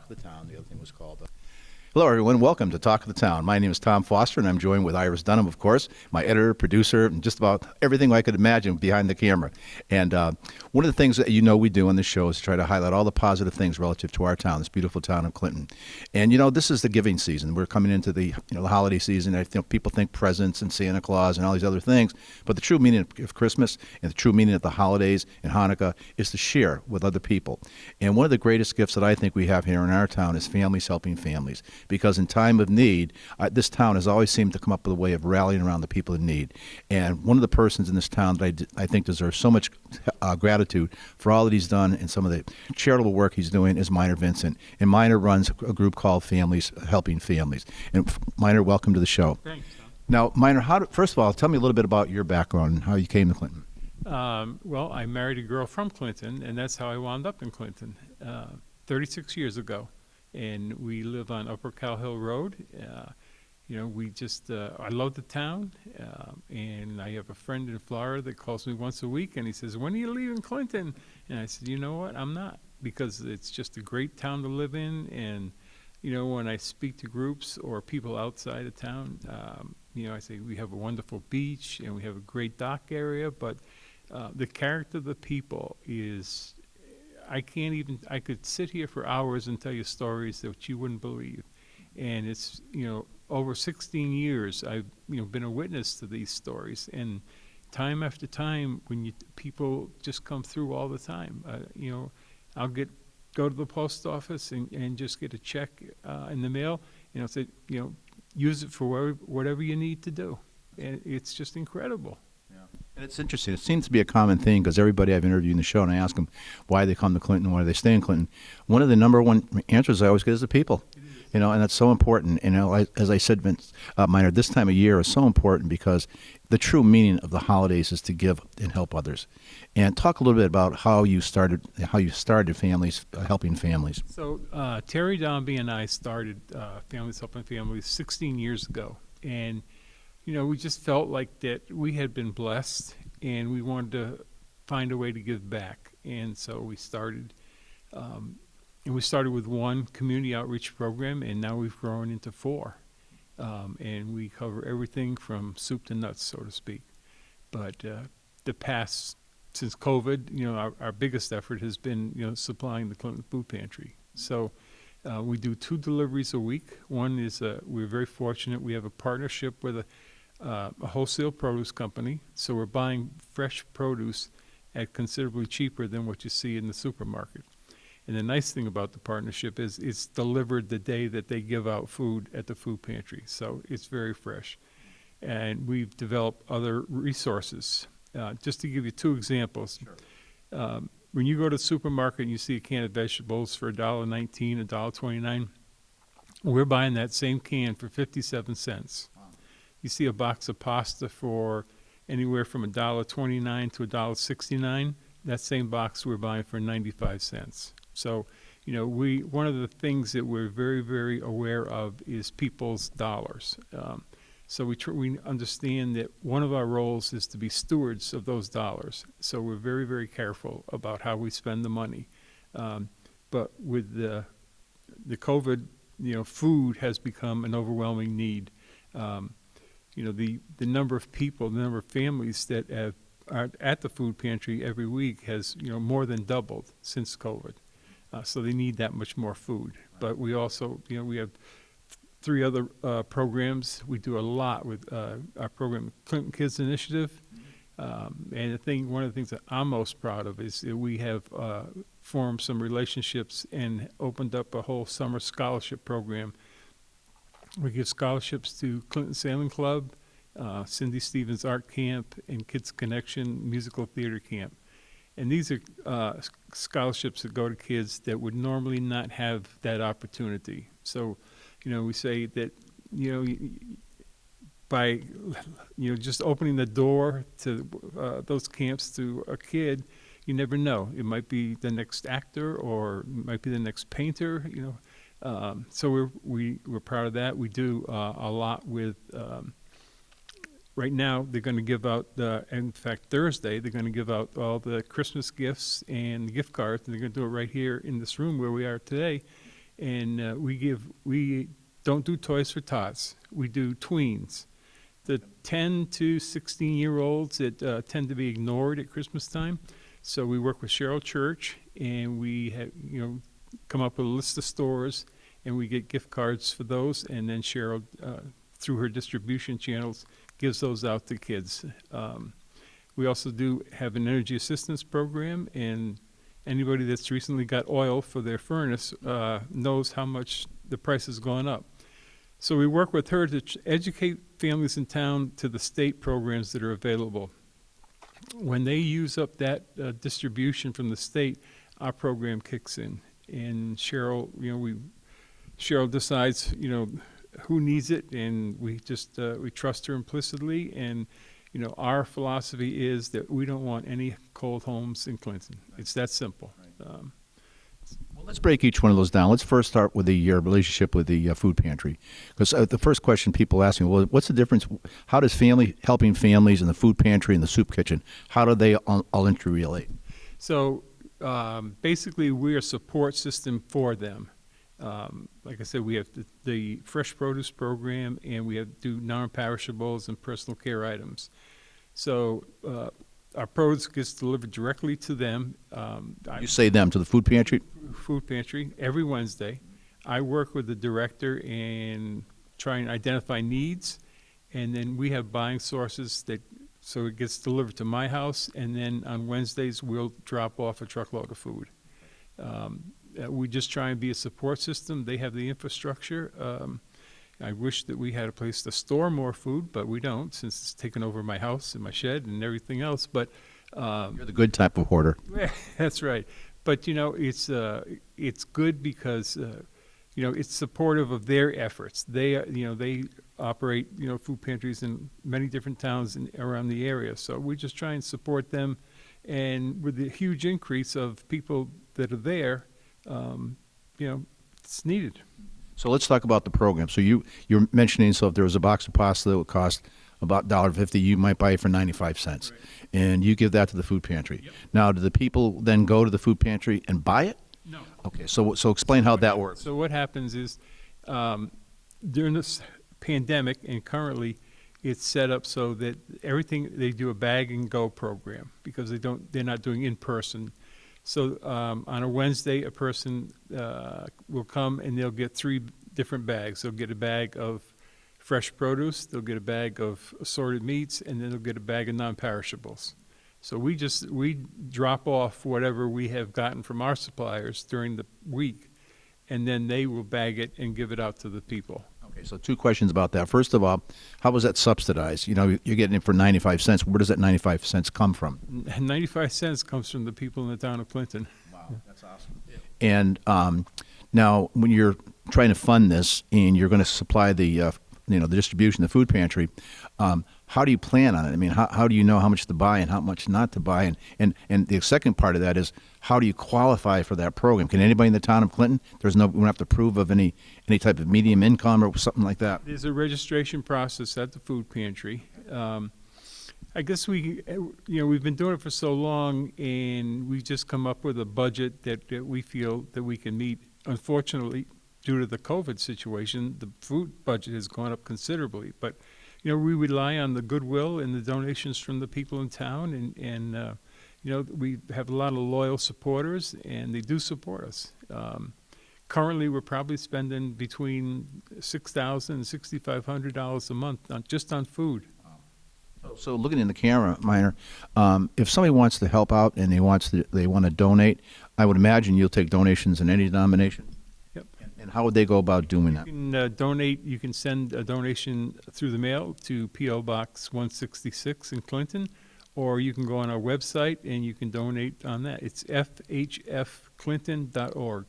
of the Town. The other thing was called. Hello, everyone. Welcome to Talk of the Town. My name is Tom Foster, and I'm joined with Iris Dunham, of course, my editor, producer, and just about everything I could imagine behind the camera. And one of the things that we do on this show is try to highlight all the positive things relative to our town, this beautiful town of Clinton. And this is the giving season. We're coming into the the holiday season. I think people think presents and Santa Claus and all these other things, but the true meaning of Christmas and the true meaning of the holidays and Hanukkah is to share with other people. And one of the greatest gifts that I think we have here in our town is families helping families. Because in time of need, this town has always seemed to come up with a way of rallying around the people in need. And one of the persons in this town that I think deserves so much gratitude for all that he's done and some of the charitable work he's doing is Minor Vincent. And Minor runs a group called Families Helping Families. And Minor, welcome to the show. Thanks, Tom. Now, Minor, first of all, tell me a little bit about your background and how you came to Clinton. Well, I married a girl from Clinton, and that's how I wound up in Clinton 36 years ago. And we live on Upper Cow Hill Road. I love the town, and I have a friend in Florida that calls me once a week, and he says, "When are you leaving Clinton?" And I said, "You know what? I'm not, because it's just a great town to live in." And when I speak to groups or people outside of town, I say we have a wonderful beach and we have a great dock area, but the character of the people is, I could sit here for hours and tell you stories that you wouldn't believe. And it's, over 16 years, I've, been a witness to these stories. And time after time, when people just come through all the time, I'll go to the post office and just get a check in the mail, say, use it for whatever you need to do. And it's just incredible. And it's interesting. It seems to be a common thing because everybody I've interviewed in the show, and I ask them why they come to Clinton, why they stay in Clinton. One of the number one answers I always get is the people. And that's so important. As I said, Vince, Minor, this time of year is so important because the true meaning of the holidays is to give and help others. And talk a little bit about how you started families helping families. So Terry Dombey and I started Families Helping Families 16 years ago, and we just felt like that we had been blessed, and we wanted to find a way to give back. And so we started. And we started with one community outreach program, and now we've grown into 4. And we cover everything from soup to nuts, so to speak. But since COVID, our biggest effort has been, supplying the Clinton Food Pantry. So we do 2 deliveries a week. One is we're very fortunate. We have a partnership with a wholesale produce company. So we're buying fresh produce at considerably cheaper than what you see in the supermarket. And the nice thing about the partnership is it's delivered the day that they give out food at the food pantry. So it's very fresh. And we've developed other resources. Just to give you 2 examples. Sure. When you go to the supermarket and you see a can of vegetables for $1.19, $1.29, we're buying that same can for 57 cents. Wow. You see a box of pasta for anywhere from $1.29 to $1.69, that same box we're buying for 95 cents. So, one of the things that we're very, very aware of is people's dollars. So we understand that one of our roles is to be stewards of those dollars. So we're very, very careful about how we spend the money. But with the COVID, food has become an overwhelming need. The number of people, the number of families that are at the food pantry every week has, more than doubled since COVID. So they need that much more food. But we also, we have 3 other programs. We do a lot with our program, Clinton Kids Initiative. And one of the things that I'm most proud of is that we have formed some relationships and opened up a whole summer scholarship program. We give scholarships to Clinton Sailing Club, Cindy Stevens Art Camp, and Kids Connection Musical Theater Camp. And these are scholarships that go to kids that would normally not have that opportunity. So, we say that, by, just opening the door to those camps to a kid, you never know. It might be the next actor or it might be the next painter, So we're proud of that. We do a lot with right now, they're going to give out, in fact, Thursday, they're going to give out all the Christmas gifts and the gift cards, and they're going to do it right here in this room where we are today. and we don't do Toys for Tots. We do tweens, the 10 to 16-year-olds that tend to be ignored at Christmas time. So we work with Cheryl Church, and we have come up with a list of stores, and we get gift cards for those, and then Cheryl, through her distribution channels, gives those out to kids. We also do have an energy assistance program, and anybody that's recently got oil for their furnace knows how much the price has gone up. So we work with her to educate families in town to the state programs that are available. When they use up that distribution from the state, our program kicks in, and Cheryl, Cheryl decides, who needs it, and we just we trust her implicitly. And our philosophy is that we don't want any cold homes in Clinton. It's that simple. Well, let's break each one of those down. Let's first start with your relationship with the food pantry, because the first question people ask me, well, what's the difference? How does helping families in the food pantry and the soup kitchen, how do they all interrelate? So basically, we're a support system for them. Like I said, we have the fresh produce program, and we do non-perishables and personal care items. So our produce gets delivered directly to them. You say them, to the food pantry? Food pantry every Wednesday. I work with the director and try and identify needs, and then we have buying sources so it gets delivered to my house, and then on Wednesdays we'll drop off a truckload of food. We just try and be a support system. They have the infrastructure. I wish that we had a place to store more food, but we don't, since it's taken over my house and my shed and everything else. But you're the good type of hoarder. That's right. But it's good because it's supportive of their efforts. They operate food pantries in many different towns around the area. So we just try and support them, and with the huge increase of people that are there, it's needed. So let's talk about the program. So you're mentioning, so if there was a box of pasta that would cost about $1.50, you might buy it for 95 cents. Right. And you give that to the food pantry. Yep. Now, do the people then go to the food pantry and buy it? No. Okay, so explain how that works. So what happens is during this pandemic, and currently it's set up so that everything, they do a bag and go program, because they're not doing in person. So on a Wednesday, a person will come and they'll get 3 different bags. They'll get a bag of fresh produce, they'll get a bag of assorted meats, and then they'll get a bag of non-perishables. So we drop off whatever we have gotten from our suppliers during the week, and then they will bag it and give it out to the people. Okay, so 2 questions about that. First of all, how was that subsidized? You're getting it for 95 cents. Where does that 95 cents come from? 95 cents comes from the people in the town of Clinton. Wow, that's awesome. And now, when you're trying to fund this and you're going to supply the the distribution, the food pantry, how do you plan on it? I mean, how do you know how much to buy and how much not to buy? And the second part of that is, how do you qualify for that program? Can anybody in the town of Clinton? We don't have to prove of any type of medium income or something like that. There's a registration process at the food pantry. I guess we've been doing it for so long, and we just come up with a budget that we feel that we can meet. Unfortunately, due to the COVID situation, the food budget has gone up considerably. But we rely on the goodwill and the donations from the people in town, and we have a lot of loyal supporters, and they do support us. Currently, we're probably spending between $6,000 and $6,500 a month just on food. So looking in the camera, Minor, if somebody wants to help out and they want to donate, I would imagine you'll take donations in any denomination. Yep. And how would they go about doing that? You can donate. You can send a donation through the mail to P.O. Box 166 in Clinton, or you can go on our website and you can donate on that. It's fhfclinton.org.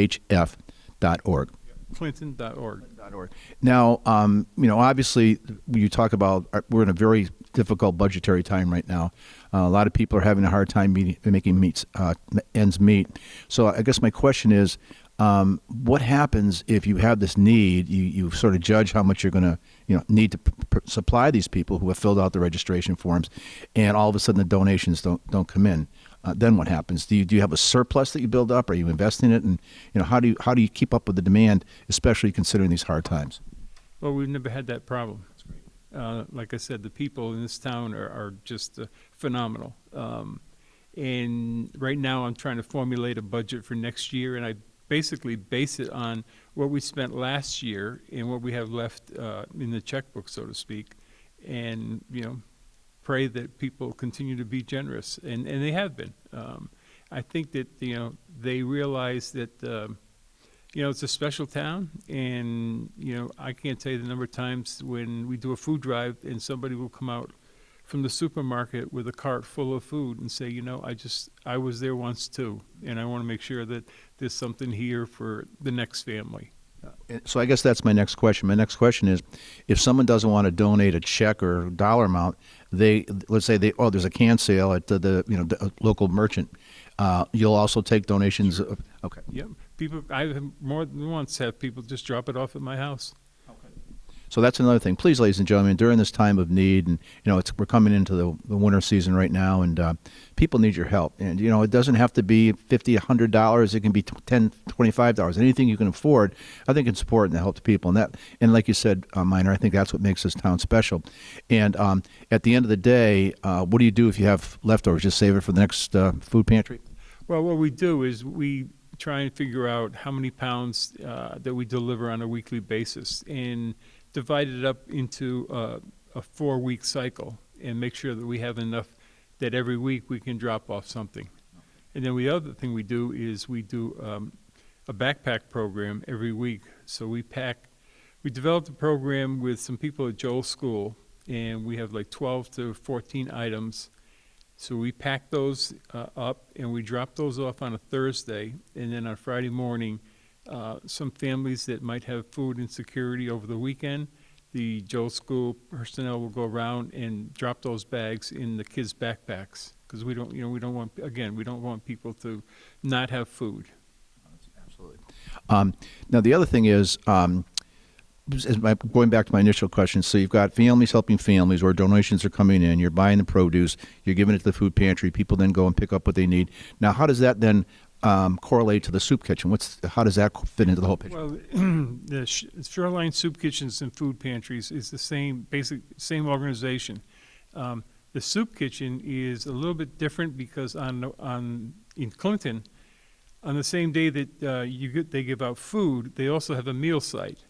FHF.org. Clinton.org. Now, obviously, when you talk about, we're in a very difficult budgetary time right now. A lot of people are having a hard time making ends meet. So I guess my question is, what happens if you have this need? You sort of judge how much you're going to need to supply these people who have filled out the registration forms, and all of a sudden the donations don't come in. then what happens? Do you have a surplus that you build up? Are you investing it? And how do you keep up with the demand, especially considering these hard times? Well, we've never had that problem. Like I said, the people in this town are just phenomenal. And right now I'm trying to formulate a budget for next year, and I basically base it on what we spent last year and what we have left in the checkbook, so to speak, and pray that people continue to be generous, and they have been. I think that they realize that it's a special town, and I can't tell you the number of times when we do a food drive and somebody will come out from the supermarket with a cart full of food and say, I was there once too, and I want to make sure that there's something here for the next family. So I guess that's my next question. My next question is, if someone doesn't want to donate a check or a dollar amount, let's say there's a can sale at the local merchant. You'll also take donations. Okay. Yep. I have more than once have people just drop it off at my house. So that's another thing. Please, ladies and gentlemen, during this time of need, and we're coming into the winter season right now, and people need your help. And it doesn't have to be $50, $100. It can be $10, $25. Anything you can afford, I think, can support and help the people. And like you said, Minor, I think that's what makes this town special. And at the end of the day, what do you do if you have leftovers? Just save it for the next food pantry? Well, what we do is we try and figure out how many pounds that we deliver on a weekly basis, and divide it up into a 4-week cycle, and make sure that we have enough that every week we can drop off something. And then the other thing we do is we do a backpack program every week. So we developed a program with some people at Joel School, and we have like 12 to 14 items. So we pack those up, and we drop those off on a Thursday, and then on Friday morning, some families that might have food insecurity over the weekend, the Joel School personnel will go around and drop those bags in the kids' backpacks, because we don't want people to not have food. Absolutely. Now the other thing is, going back to my initial question, so you've got families helping families, or donations are coming in, you're buying the produce, you're giving it to the food pantry, people then go and pick up what they need. Now, how does that then correlate to the soup kitchen? How does that fit into the whole picture? Well, the Shoreline Soup Kitchens and Food Pantries is the same organization. The soup kitchen is a little bit different because in Clinton, on the same day that they give out food, they also have a meal site.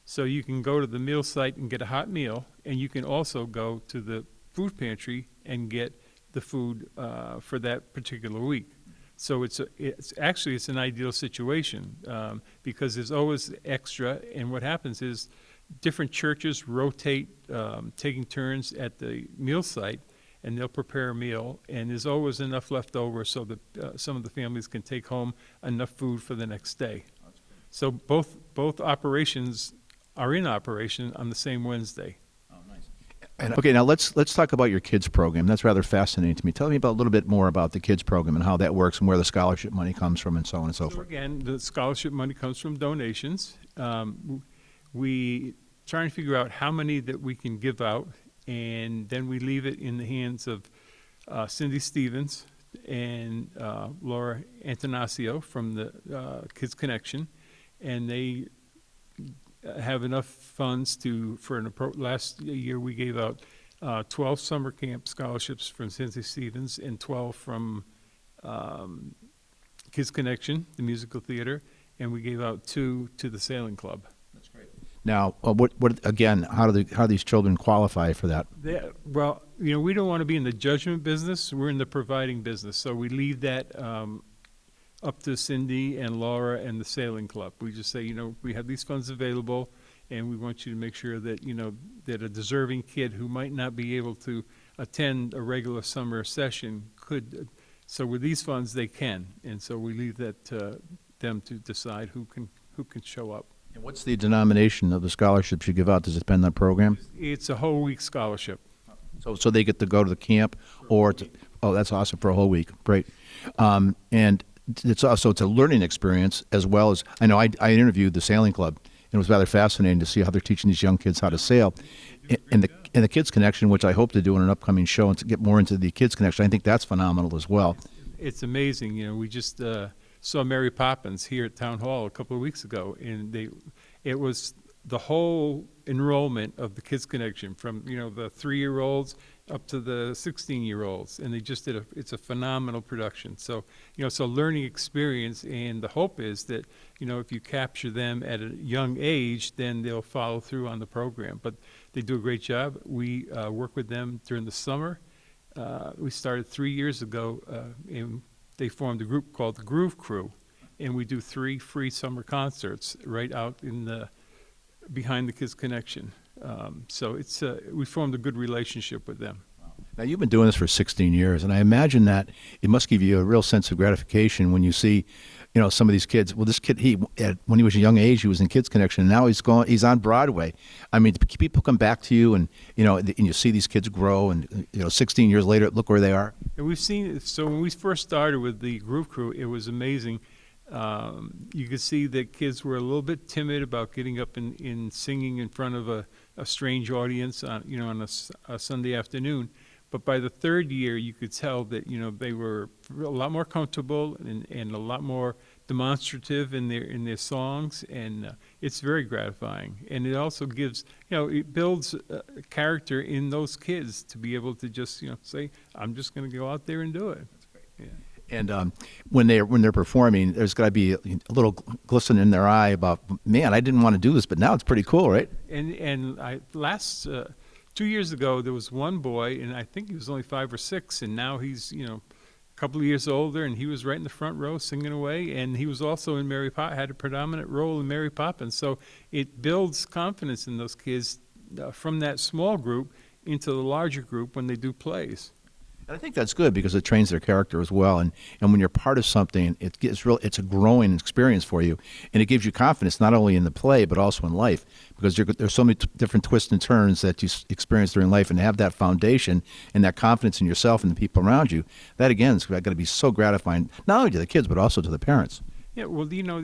So you can go to the meal site and get a hot meal, and you can also go to the food pantry and get the food for that particular week. So it's an ideal situation because there's always extra, and what happens is different churches rotate taking turns at the meal site, and they'll prepare a meal, and there's always enough left over so that some of the families can take home enough food for the next day. So both operations are in operation on the same Wednesday. Okay, now let's talk about your kids program. That's rather fascinating to me. Tell me a little bit more about the kids program and how that works, and where the scholarship money comes from, and so on and so forth. Again, the scholarship money comes from donations. We try and figure out how many that we can give out, and then we leave it in the hands of Cindy Stevens and Laura Antonasio from the Kids Connection, and they have enough funds last year we gave out 12 summer camp scholarships from Cindy Stevens and 12 from Kids Connection, the musical theater, and we gave out 2 to the sailing club. That's great. Now, how do these children qualify for that? Well, we don't want to be in the judgment business. We're in the providing business, so we leave that up to Cindy and Laura and the sailing club. We just say, we have these funds available, and we want you to make sure that, that a deserving kid who might not be able to attend a regular summer session could. So with these funds, they can, and so we leave that to them to decide who can show up. And what's the denomination of the scholarships you give out? Does it depend on the program? It's a whole week scholarship. So they get to go to the camp, that's awesome, for a whole week. Great. And it's a learning experience, as well as, I know I interviewed the sailing club, and it was rather fascinating to see how they're teaching these young kids how to sail. And the Kids Connection, which I hope to do in an upcoming show and to get more into the Kids Connection, I think that's phenomenal as well. it's amazing. You know, we just saw Mary Poppins here at Town Hall a couple of weeks ago, and it was the whole enrollment of the Kids Connection from, you know, the 3-year-olds up to the 16-year-olds, and they just did it's a phenomenal production. So, you know, it's a learning experience, and the hope is that, you know, if you capture them at a young age, then they'll follow through on the program. But they do a great job. We work with them during the summer. We started 3 years ago, and they formed a group called the Groove Crew, and we do 3 free summer concerts right out in behind the Kids Connection. So we formed a good relationship with them. Now, you've been doing this for 16 years, and I imagine that it must give you a real sense of gratification when you see, you know, some of these kids. Well, this kid, when he was a young age, he was in Kids Connection, and now he's on Broadway. I mean, people come back to you, and, you know, and you see these kids grow, and, you know, 16 years later, look where they are. And we've seen, so when we first started with the Groove Crew, it was amazing. You could see that kids were a little bit timid about getting up and singing in front of a strange audience on, you know, on a Sunday afternoon. But by the 3rd year, you could tell that, you know, they were a lot more comfortable and a lot more demonstrative in their songs, and it's very gratifying. And it also gives, you know, it builds a character in those kids to be able to just, you know, say, I'm just going to go out there and do it. That's great. Yeah. And when they're performing, there's got to be a little glisten in their eye about, man, I didn't want to do this, but now it's pretty cool, right? And last 2 years ago, there was one boy, and I think he was only 5 or 6, and now he's, you know, a couple of years older, and he was right in the front row singing away, and he was also in had a predominant role in Mary Poppins. So it builds confidence in those kids from that small group into the larger group when they do plays. And I think that's good because it trains their character as well. And when you're part of something, it's a growing experience for you, and it gives you confidence not only in the play but also in life, because there's so many different twists and turns that you experience during life, and have that foundation and that confidence in yourself and the people around you. That again is got to be so gratifying, not only to the kids but also to the parents. Yeah, well, you know,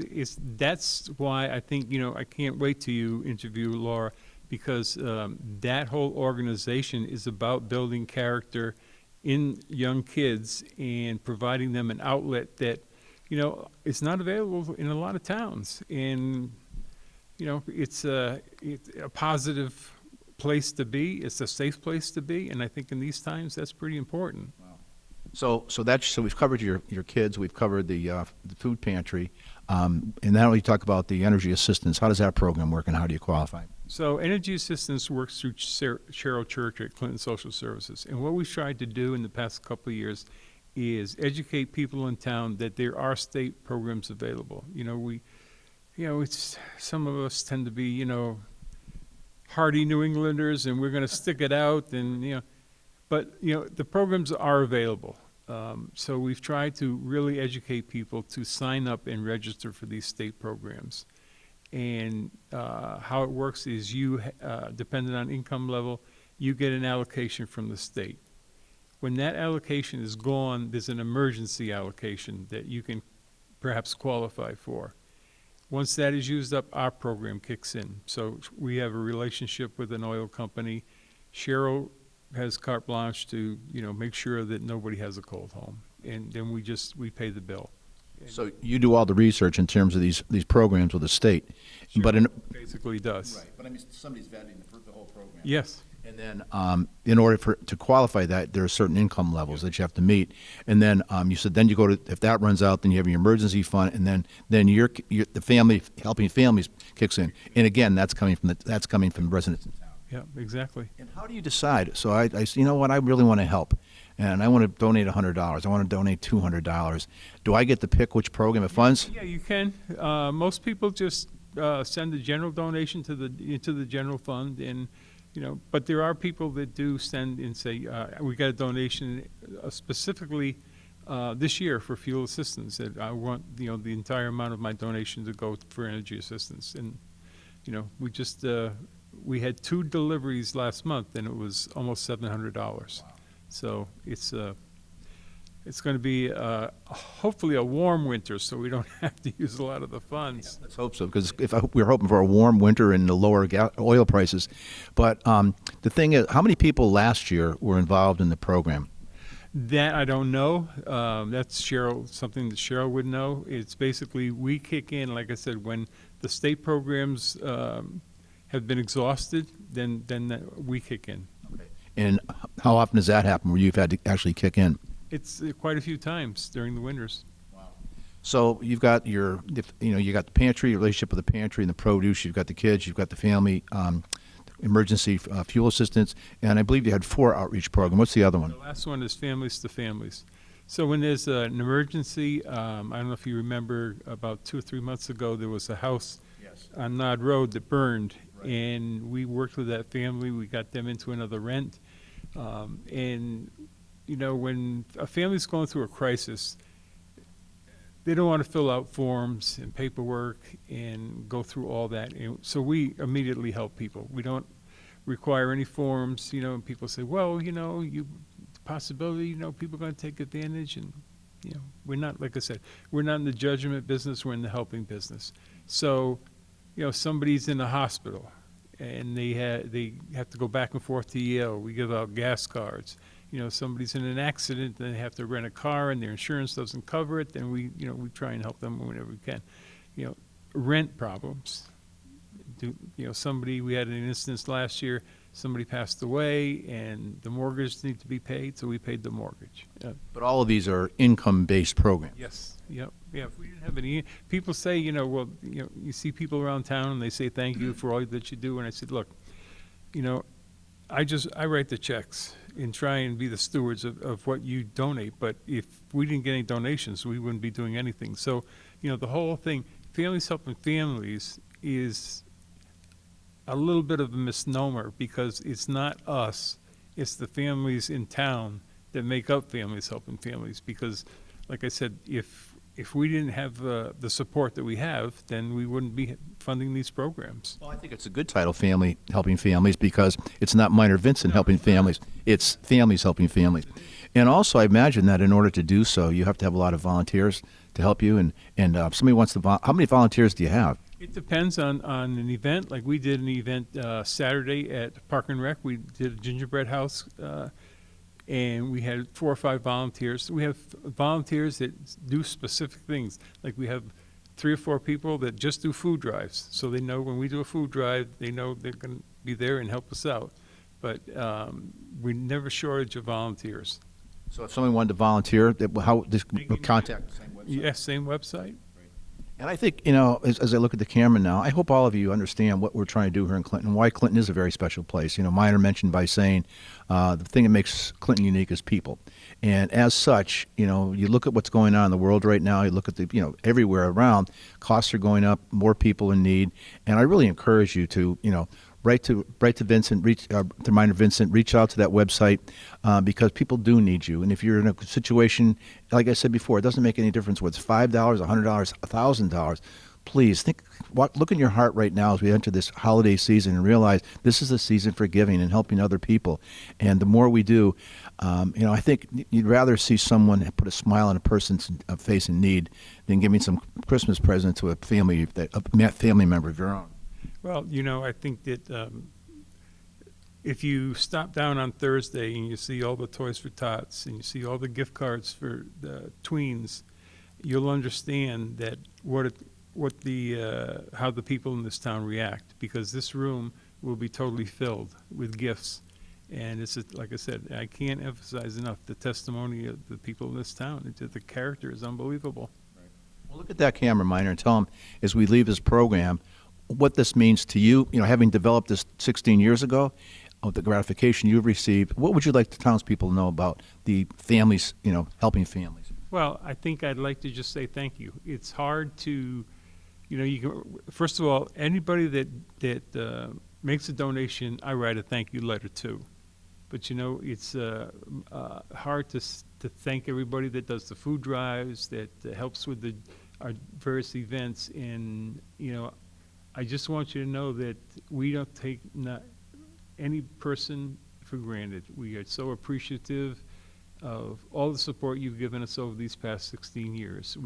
that's why I think, you know, I can't wait till you interview Laura, because that whole organization is about building character in young kids and providing them an outlet that, you know, is not available in a lot of towns. And, you know, it's a positive place to be. It's a safe place to be. And I think in these times, that's pretty important. Wow. So we've covered your kids. We've covered the food pantry. And now we talk about the energy assistance. How does that program work, and how do you qualify? So Energy Assistance works through Cheryl Church at Clinton Social Services. And what we've tried to do in the past couple of years is educate people in town that there are state programs available. You know, it's some of us tend to be, you know, hardy New Englanders, and we're going to stick it out, and, you know, but, you know, the programs are available. So we've tried to really educate people to sign up and register for these state programs. And how it works is depending on income level, you get an allocation from the state. When that allocation is gone, there's an emergency allocation that you can perhaps qualify for. Once that is used up, our program kicks in. So we have a relationship with an oil company. Cheryl has carte blanche to, you know, make sure that nobody has a cold home. And then we pay the bill. So you do all the research in terms of these programs with the state, but Basically does. right. But I mean, somebody's vetting the whole program. Yes. And then, in order to qualify that, there are certain income levels that you have to meet. And then you said then you go to, if that runs out, then you have your emergency fund, and then the family helping families kicks in. And again, that's coming from the residents in town. Yeah, exactly. And how do you decide? So I you know what, I really want to help, and I want to donate $100. I want to donate $200. Do I get to pick which program it funds? Yeah, you can. Most people just send a general donation into the general fund, and, you know, but there are people that do send and say, we got a donation specifically this year for fuel assistance, that I want, you know, the entire amount of my donation to go for energy assistance. And, you know, we had 2 deliveries last month, and it was almost $700. Wow. So it's going to be hopefully a warm winter, so we don't have to use a lot of the funds. Yeah, let's hope so, because we're hoping for a warm winter and the lower oil prices. But the thing is, how many people last year were involved in the program? That I don't know. That's Cheryl, something that Cheryl would know. It's basically we kick in, like I said, when the state programs have been exhausted, we kick in. And how often does that happen where you've had to actually kick in? It's quite a few times during the winters. So you've got you got the pantry, your relationship with the pantry and the produce. You've got the kids. You've got the family emergency fuel assistance, and I believe you had 4 outreach programs. What's the other one? The last one is families to families. So when there's an emergency, I don't know if you remember, about 2 or 3 months ago, there was a house on Nod Road that burned, and we worked with that family. We got them into another rent, and when a family's going through a crisis, they don't want to fill out forms and paperwork and go through all that. So we immediately help people. We don't require any forms, and people say, well, possibility, people are going to take advantage. And, we're not, like I said, we're not in the judgment business. We're in the helping business. So, somebody's in a hospital and they have to go back and forth to Yale. We give out gas cards. Somebody's in an accident and they have to rent a car and their insurance doesn't cover it, then we try and help them whenever we can. Rent problems. We had an instance last year, somebody passed away and the mortgage needs to be paid, so we paid the mortgage. But all of these are income-based programs. Yes, yep. Yeah, if we didn't have any, people say, you see people around town and they say thank you for all that you do, and I said, look, I write the checks and try and be the stewards of what you donate. But if we didn't get any donations, we wouldn't be doing anything. So, the whole thing, Families Helping Families, is a little bit of a misnomer because it's not us, it's the families in town that make up Families Helping Families. Because, like I said, if we didn't have the support that we have, then we wouldn't be funding these programs. Well, I think it's a good title, Family Helping Families, because it's not Minor Vincent helping families. It's Families Helping Families. And also, I imagine that in order to do so, you have to have a lot of volunteers to help you. And if somebody wants to, how many volunteers do you have? It depends on an event. Like we did an event Saturday at Park and Rec. We did a gingerbread house, and we had 4 or 5 volunteers. We have volunteers that do specific things. Like we have 3 or 4 people that just do food drives. So they know when we do a food drive, they know they're going to be there and help us out. But we never shortage of volunteers. So if somebody wanted to volunteer, how this contact? Yes, same website. And I think, as I look at the camera now, I hope all of you understand what we're trying to do here in Clinton, why Clinton is a very special place. Minor mentioned by saying the thing that makes Clinton unique is people. And as such, you look at what's going on in the world right now, you look at everywhere around, costs are going up, more people in need. And I really encourage you to, write to Vincent, to Minor Vincent, reach out to that website because people do need you. And if you're in a situation, like I said before, it doesn't make any difference whether it's $5, $100, $1,000. Please look in your heart right now as we enter this holiday season and realize this is a season for giving and helping other people. And the more we do, I think you'd rather see someone put a smile on a person's face in need than giving some Christmas present to a family member of your own. Well, I think that if you stop down on Thursday and you see all the Toys for Tots and you see all the gift cards for the tweens, you'll understand that how the people in this town react, because this room will be totally filled with gifts. And it's like I said, I can't emphasize enough the testimony of the people in this town. The character is unbelievable. Well, look at that camera, Minor, and tell them as we leave this program what this means to you, having developed this 16 years ago, the gratification you've received. What would you like the townspeople to know about the families, helping families? Well, I think I'd like to just say thank you. It's hard to, first of all, anybody that makes a donation, I write a thank you letter to. But, it's hard to thank everybody that does the food drives, that helps with our various events. And, I just want you to know that we don't take any person for granted. We are so appreciative of all the support you've given us over these past 16 years.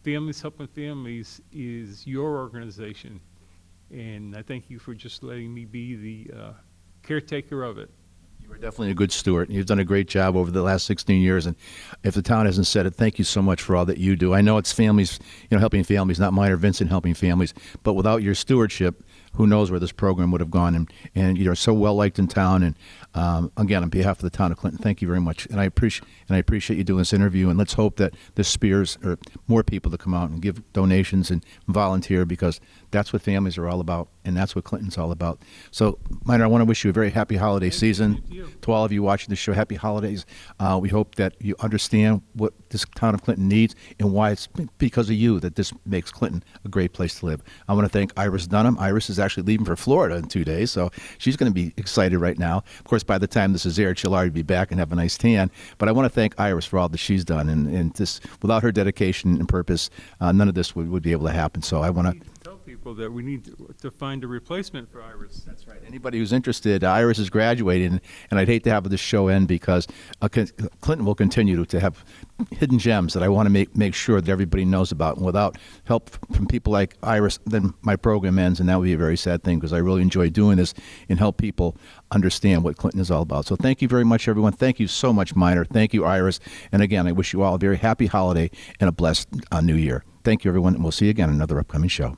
Families Helping Families is your organization, and I thank you for just letting me be the caretaker of it. You're definitely a good steward. You've done a great job over the last 16 years, and if the town hasn't said it, thank you so much for all that you do. I know it's families, helping families, not mine or Vincent helping families, but without your stewardship, who knows where this program would have gone. And you're so well liked in town. And again, on behalf of the town of Clinton, thank you very much. And I appreciate you doing this interview. And let's hope that this spurs more people to come out and give donations and volunteer, because that's what families are all about, and that's what Clinton's all about. So, Minor, I want to wish you a very happy holiday season. Thank you. To all of you watching the show, happy holidays. We hope that you understand what this town of Clinton needs and why it's because of you that this makes Clinton a great place to live. I want to thank Iris Dunham. Iris is actually leaving for Florida in 2 days, so she's going to be excited right now. Of course, by the time this is aired, she'll already be back and have a nice tan. But I want to thank Iris for all that she's done, and this, without her dedication and purpose, none of this would be able to happen. So I want We need to tell people that we need to find a replacement for Iris. That's right. Anybody who's interested, Iris is graduating, and I'd hate to have this show end, because Clinton will continue to have hidden gems that I want to make sure that everybody knows about. And without help from people like Iris, then my program ends, and that would be a very sad thing, because I really enjoy doing this and help people understand what Clinton is all about. So thank you very much, everyone. Thank you so much, Minor. Thank you, Iris. And again, I wish you all a very happy holiday and a blessed new year. Thank you, everyone, and we'll see you again in another upcoming show.